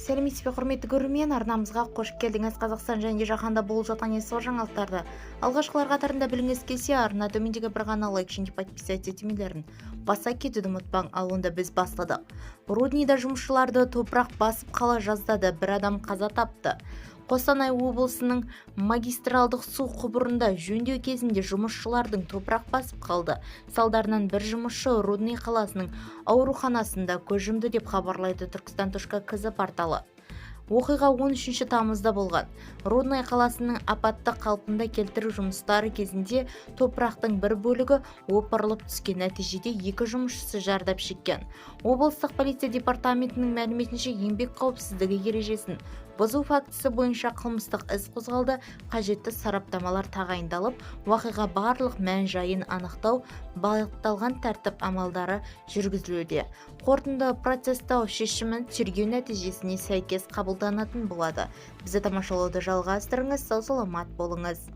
Сәлеметсіз бе, құрметті көрермен, арнамызға қош келдіңіз. Қазақстан және жаһанда болып жатқан ескі жаңалықтарды алғашқылар қатарында біліңіз келсе, арна төмендегі бір ғана лайк және подписаться етемелерін баса кетуді ұмытпаң. Ал онда біз бастадық. Рудныйда жұмысшыларды топырақ басып қала жаздады, бір адам қаза тапты. Қостанай облысының магистралдық су құбырында жөндеу кезінде жұмысшылардың топырақ басып қалды. Салдарынан бір жұмысшы Рудный қаласының ауруханасында көз жұмды деп хабарлайды Turkistan.kz порталы. Оқиға 13 тамызда болған. Рудный қаласының апатты қалпында келтіру жұмыстары кезінде топырақтың бір бөлігі опырылып түскен, нәтижеде 2 жұмысшысы зардап шеккен. Облыстық полиция департаментінің мәліметінше, еңбек қауіпсіздігі ережесін бұзу фактісі бойынша қылмыстық іс қозғалды. Қажетті сараптамалар тағайындалып, уақиға барлық мән-жайын анықтау, бағытталған тәртіп амалдары жүргізілуде. Қорытынды процестау шешімін тергеу нәтижесіне сәйкес қабылданатын болады. Бізді тамашалауды жалғастырыңыз, сау саламат болыңыз.